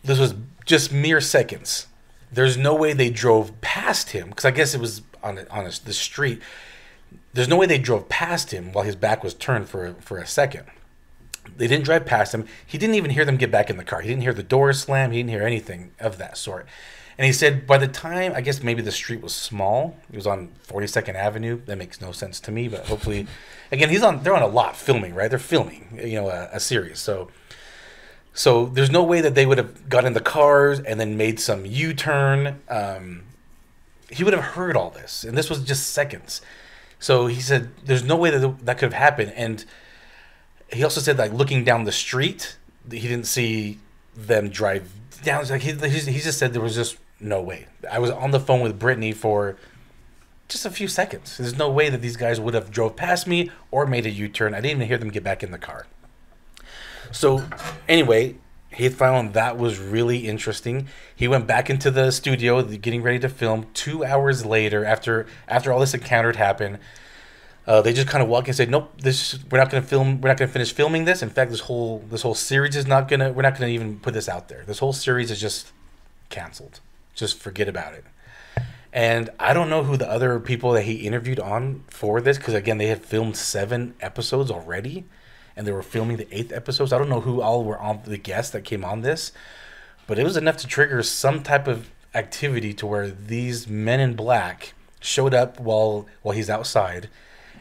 Speaker 1: This was just mere seconds. There's no way they drove past him. Because I guess it was on the street. There's no way they drove past him while his back was turned for a second. They didn't drive past him. He didn't even hear them get back in the car. He didn't hear the doors slam. He didn't hear anything of that sort. And he said by the time, I guess maybe the street was small. It was on 42nd Avenue. That makes no sense to me, but hopefully, again, they're on a lot filming, right? They're filming, you know, a series. So there's no way that they would have got in the cars and then made some U-turn. He would have heard all this, and this was just seconds. So he said there's no way that could have happened. And he also said, like, looking down the street, he didn't see them drive down. Like he just said there was just no way. I was on the phone with Britney for just a few seconds. There's no way that these guys would have drove past me or made a U-turn. I didn't even hear them get back in the car. So anyway, he found that was really interesting. He went back into the studio, getting ready to film. 2 hours later, after all this encounter had happened, they just kind of walked in and said, "Nope, we're not going to film. We're not going to finish filming this. In fact, this whole series is not gonna. We're not going to even put this out there. This whole series is just canceled. Just forget about it." And I don't know who the other people that he interviewed on for this, because again, they had filmed 7 episodes already, and they were filming the 8th episode. So I don't know who all were on the guests that came on this, but it was enough to trigger some type of activity to where these men in black showed up while he's outside,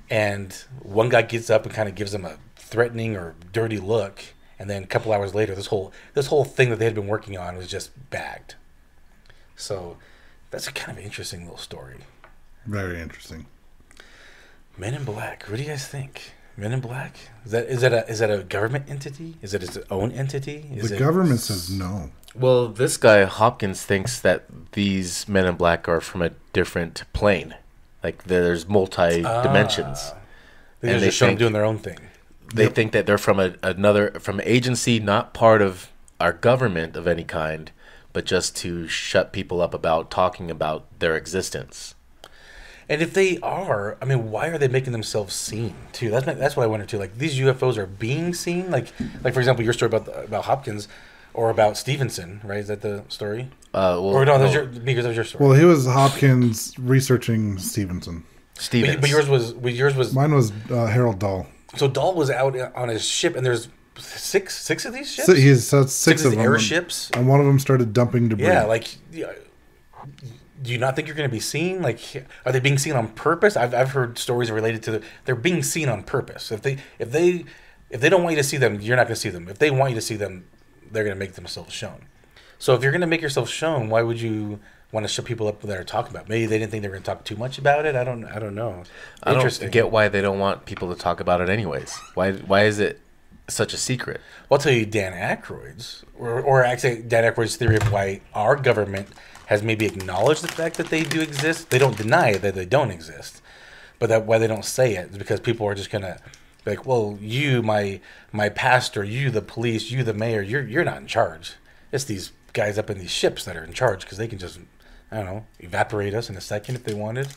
Speaker 1: and one guy gets up and kind of gives him a threatening or dirty look, and then a couple hours later, this whole thing that they had been working on was just bagged. So that's a kind of interesting little story.
Speaker 3: Very interesting.
Speaker 1: Men in Black. What do you guys think? Men in Black? Is that a government entity? Is it its own entity?
Speaker 3: The government says no.
Speaker 2: Well, this guy Hopkins thinks that these Men in Black are from a different plane. Like there's multi dimensions.
Speaker 1: They just show them doing their own thing.
Speaker 2: They think that they're from from an agency, not part of our government of any kind, but just to shut people up about talking about their existence.
Speaker 1: And if they are, I mean, why are they making themselves seen too? That's what I wonder too. Like these UFOs are being seen. Like for example, your story about Hopkins, or about Stevenson, right? Is that the story? Or no, because that was your story.
Speaker 3: Well, he was Hopkins researching Stevenson.
Speaker 2: Stevens.
Speaker 1: But yours was.
Speaker 3: Mine was Harold Dahl.
Speaker 1: So Dahl was out on his ship, and there's six of these ships.
Speaker 3: So he has six of them.
Speaker 1: Airships,
Speaker 3: and one of them started dumping debris.
Speaker 1: Yeah, like. Do you not think you're going to be seen? Like, are they being seen on purpose? I've heard stories related to they're being seen on purpose. If they don't want you to see them, you're not going to see them. If they want you to see them, they're going to make themselves shown. So if you're going to make yourself shown, why would you want to show people up that are talking about it? Maybe they didn't think they were going to talk too much about it. I don't know.
Speaker 2: I don't get why they don't want people to talk about it anyways. Why is it such a secret?
Speaker 1: Well, I'll tell you Dan Aykroyd's, or actually Dan Aykroyd's theory of why our government has maybe acknowledged the fact that they do exist. They don't deny that they don't exist, but that why they don't say it is because people are just gonna be like, well, you, my pastor, you, the police, you, the mayor, you're not in charge. It's these guys up in these ships that are in charge because they can just, I don't know, evaporate us in a second if they wanted.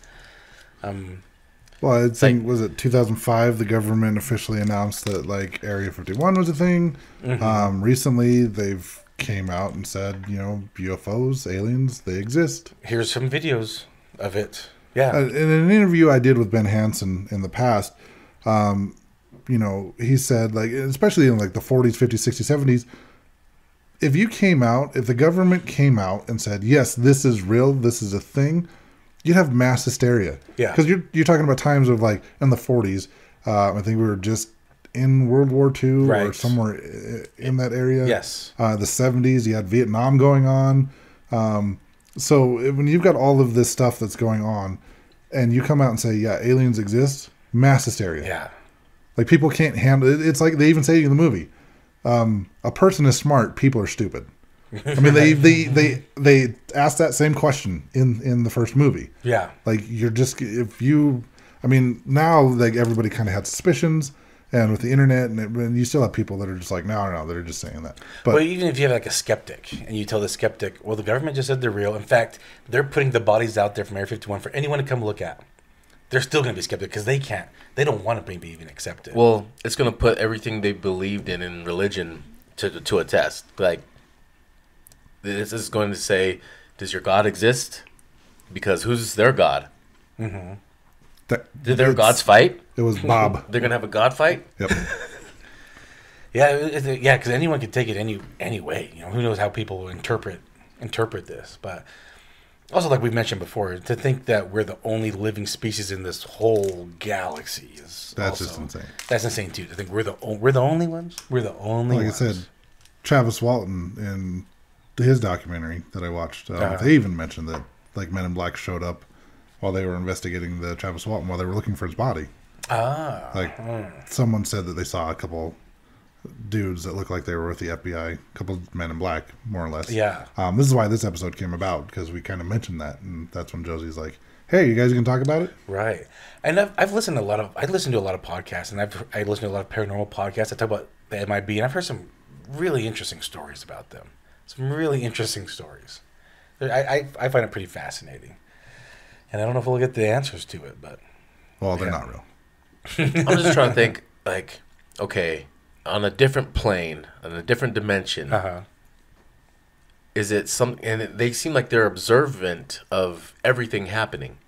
Speaker 3: Well, I think, was it 2005, the government officially announced that, like, Area 51 was a thing. Mm-hmm. Recently, they've came out and said, UFOs, aliens, they exist.
Speaker 1: Here's some videos of it. Yeah.
Speaker 3: In an interview I did with Ben Hansen in the past, he said, like, especially in, like, the 40s, 50s, 60s, 70s, if the government came out and said, yes, this is real, this is a thing, you'd have mass hysteria.
Speaker 1: Yeah.
Speaker 3: Because you're talking about times of, like, in the 40s, I think we were just in World War II, right, or somewhere in that area.
Speaker 1: Yes.
Speaker 3: The 70s, you had Vietnam going on. So when you've got all of this stuff that's going on, and you come out and say, yeah, aliens exist, mass hysteria.
Speaker 1: Yeah.
Speaker 3: Like, people can't handle it. It's like they even say in the movie, a person is smart, people are stupid. I mean, they asked that same question in the first movie.
Speaker 1: Yeah.
Speaker 3: Like, now, like, everybody kind of had suspicions. And with the internet, and you still have people that are just like, no, they're just saying that. But
Speaker 1: well, even if you have like a skeptic, and you tell the skeptic, well, the government just said they're real. In fact, they're putting the bodies out there from Area 51 for anyone to come look at. They're still going to be skeptic because they don't want to maybe even accept it.
Speaker 2: Well, it's going to put everything they believed in religion to a test. Like, this is going to say, does your God exist? Because who's their God? Mm-hmm. Did their gods fight?
Speaker 3: It was Bob.
Speaker 2: They're gonna have a god fight.
Speaker 3: Yep.
Speaker 1: Yeah, because anyone could take it any way. Who knows how people will interpret this? But also, like we've mentioned before, to think that we're the only living species in this whole galaxy that's
Speaker 3: just insane.
Speaker 1: That's insane too. To think we're the only ones. We're the only.
Speaker 3: Like
Speaker 1: ones.
Speaker 3: I said, Travis Walton in his documentary that I watched, they even mentioned that, like, Men in Black showed up while they were investigating the Travis Walton, while they were looking for his body. Someone said that they saw a couple dudes that looked like they were with the FBI, a couple Men in Black, more or less.
Speaker 1: Yeah.
Speaker 3: This is why this episode came about, because we kind of mentioned that, and that's when Josie's like, "Hey, you guys can talk about it?"
Speaker 1: Right. And I've listened to a lot of podcasts, and I listen to a lot of paranormal podcasts that talk about the MIB, and I've heard some really interesting stories about them. Some really interesting stories. I find it pretty fascinating. And I don't know if we'll get the answers to it, but...
Speaker 3: Well, they're not real.
Speaker 2: I'm just trying to think, like, okay, on a different plane, on a different dimension, is it some? And they seem like they're observant of everything happening.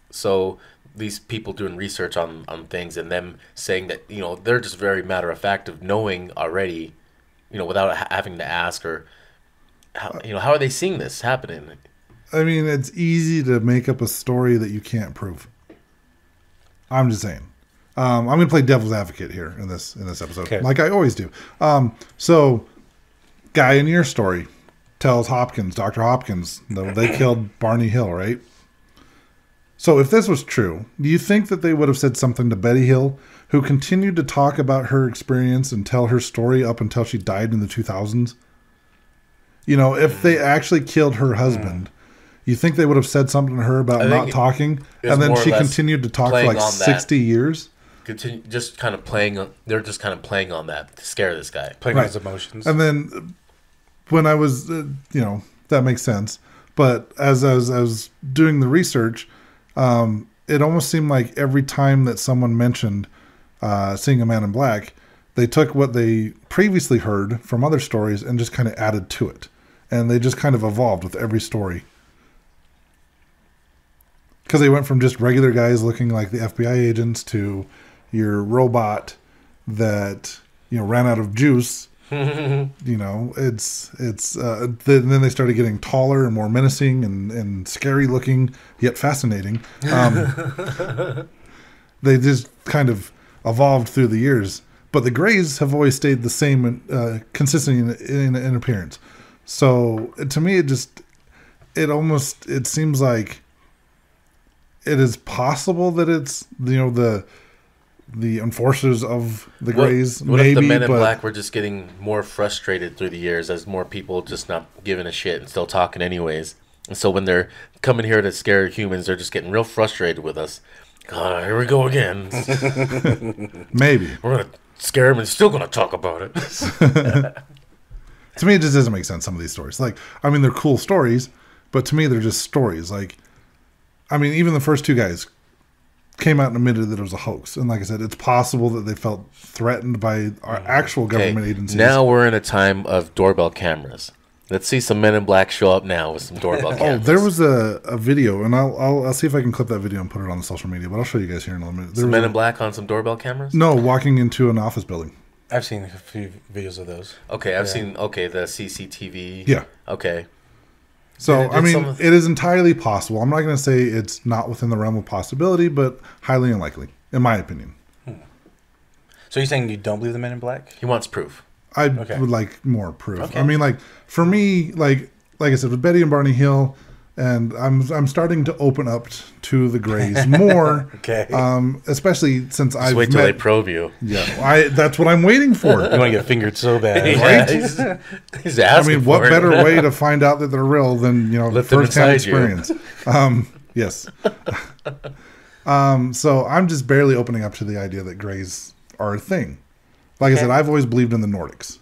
Speaker 2: So these people doing research on things and them saying that, you know, they're just very matter of fact of knowing already, you know, without having to ask or how, you know, how are they seeing this happening?
Speaker 3: I mean, it's easy to make up a story that you can't prove. I'm just saying. I'm going to play devil's advocate here in this episode,
Speaker 1: okay,
Speaker 3: like I always do. So, guy in your story tells Dr. Hopkins, that they killed Barney Hill, right? So if this was true, do you think that they would have said something to Betty Hill, who continued to talk about her experience and tell her story up until she died in the 2000s? You know, if they actually killed her husband, you think they would have said something to her about not talking? And then she continued to talk for like 60 years?
Speaker 2: Just kind of playing on, they're just kind of playing on that to scare this guy.
Speaker 1: Playing on his emotions.
Speaker 3: And then when I was, you know, that makes sense. But as I was doing the research, it almost seemed like every time that someone mentioned seeing a man in black, they took what they previously heard from other stories and just kind of added to it. And they just kind of evolved with every story. Because they went from just regular guys looking like the FBI agents to your robot that, you know, ran out of juice. You know, then they started getting taller and more menacing and scary looking, yet fascinating. They just kind of evolved through the years. But the Greys have always stayed the same, consistent in appearance. So to me, it seems like it is possible that it's, you know, the enforcers of the Greys.
Speaker 2: What
Speaker 3: maybe,
Speaker 2: if the Men in Black were just getting more frustrated through the years as more people just not giving a shit and still talking anyways? And so when they're coming here to scare humans, they're just getting real frustrated with us. God, here we go again.
Speaker 3: Maybe.
Speaker 2: We're going to scare them and still going to talk about it.
Speaker 3: To me, it just doesn't make sense, some of these stories. Like, I mean, they're cool stories, but to me, they're just stories. Like, I mean, even the first two guys came out and admitted that it was a hoax. And like I said, it's possible that they felt threatened by our actual government agencies.
Speaker 2: Now we're in a time of doorbell cameras. Let's see some Men in Black show up now with some doorbell cameras.
Speaker 3: Oh, there was a video, and I'll see if I can clip that video and put it on the social media, but I'll show you guys here in a minute.
Speaker 2: Some Men in Black on some doorbell cameras?
Speaker 3: No, walking into an office building.
Speaker 1: I've seen a few videos of those.
Speaker 2: Okay, I've seen, the CCTV.
Speaker 3: Yeah.
Speaker 2: Okay.
Speaker 3: So, I mean, it is entirely possible. I'm not going to say it's not within the realm of possibility, but highly unlikely, in my opinion.
Speaker 1: So you're saying you don't believe the Men in Black?
Speaker 2: He wants proof.
Speaker 3: I would like more proof.
Speaker 1: Okay.
Speaker 3: I mean, like, for me, like I said, with Betty and Barney Hill, and I'm starting to open up to the Greys more.
Speaker 1: Okay.
Speaker 3: Especially since I've
Speaker 2: wait till they probe you.
Speaker 3: Yeah, that's what I'm waiting for.
Speaker 1: You want to get fingered so bad,
Speaker 2: right? He's asking.
Speaker 3: I mean, what better way to find out that they're real than, you know, first-hand experience? Yes. So I'm just barely opening up to the idea that Greys are a thing. Like I said, I've always believed in the Nordics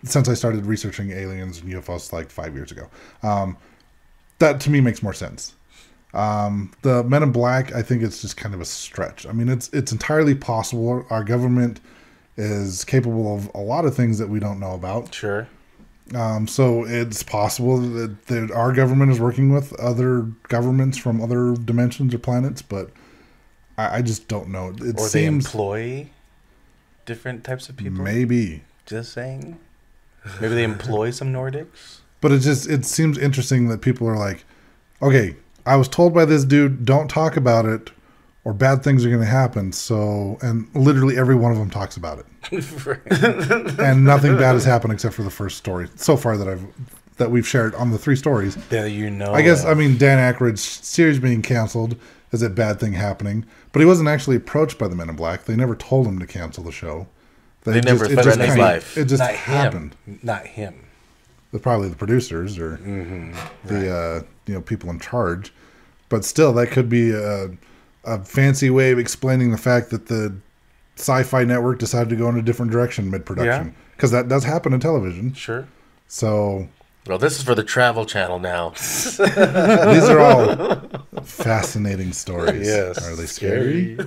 Speaker 3: since I started researching aliens and UFOs like 5 years ago. That to me makes more sense. The Men in Black, I think it's just kind of a stretch. I mean, it's entirely possible. Our government is capable of a lot of things that we don't know about.
Speaker 1: Sure.
Speaker 3: So it's possible that our government is working with other governments from other dimensions or planets, but I just don't know.
Speaker 1: They employ different types of people.
Speaker 3: Maybe.
Speaker 1: Just saying. Maybe they employ some Nordics.
Speaker 3: But it seems interesting that people are like, okay, I was told by this dude, don't talk about it or bad things are going to happen. So, and literally every one of them talks about it. And nothing bad has happened except for the first story so far that we've shared on the 3 stories.
Speaker 1: That you know.
Speaker 3: I guess, I mean, Dan Aykroyd's series being canceled is a bad thing happening, but he wasn't actually approached by the Men in Black. They never told him to cancel the show.
Speaker 2: They never threatened his life.
Speaker 3: It just
Speaker 1: not
Speaker 3: happened.
Speaker 1: Not him.
Speaker 3: Probably the producers or the people in charge, but still, that could be a fancy way of explaining the fact that the Sci-Fi Network decided to go in a different direction mid-production, because that does happen in television.
Speaker 1: Sure.
Speaker 3: So,
Speaker 2: well, this is for the Travel Channel now.
Speaker 3: These are all fascinating stories.
Speaker 1: Yes.
Speaker 3: Are they scary?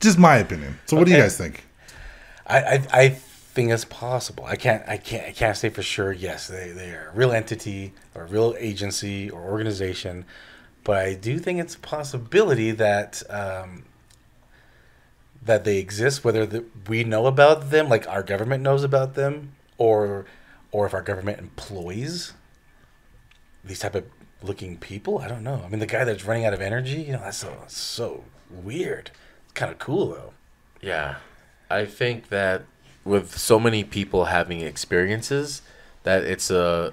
Speaker 3: Just my opinion. So, what do you guys think?
Speaker 1: I anything is possible. I can't say for sure. Yes, they are a real entity or a real agency or organization, but I do think it's a possibility that that they exist. Whether we know about them, like our government knows about them, or if our government employs these type of looking people. I don't know. I mean, the guy that's running out of energy, that's so weird. It's kind of cool though.
Speaker 2: Yeah. I think that with so many people having experiences, that it's a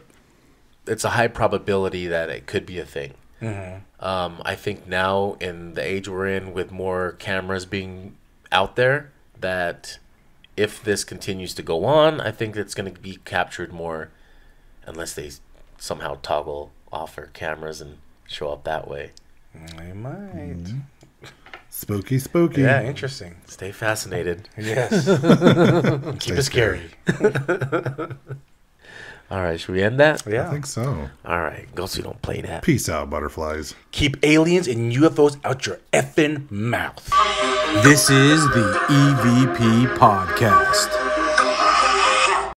Speaker 2: high probability that it could be a thing. Mm-hmm. I think now in the age we're in, with more cameras being out there, that if this continues to go on, I think it's going to be captured more, unless they somehow toggle off their cameras and show up that way.
Speaker 1: They might.
Speaker 3: Mm-hmm. Spooky.
Speaker 1: Yeah, interesting.
Speaker 2: Stay fascinated.
Speaker 1: Yes. Keep it scary.
Speaker 2: All right, should we end that?
Speaker 1: Yeah.
Speaker 3: I think so.
Speaker 2: All right, Ghosty, don't play that.
Speaker 3: Peace out, butterflies.
Speaker 1: Keep aliens and UFOs out your effing mouth.
Speaker 4: This is the EVP Podcast.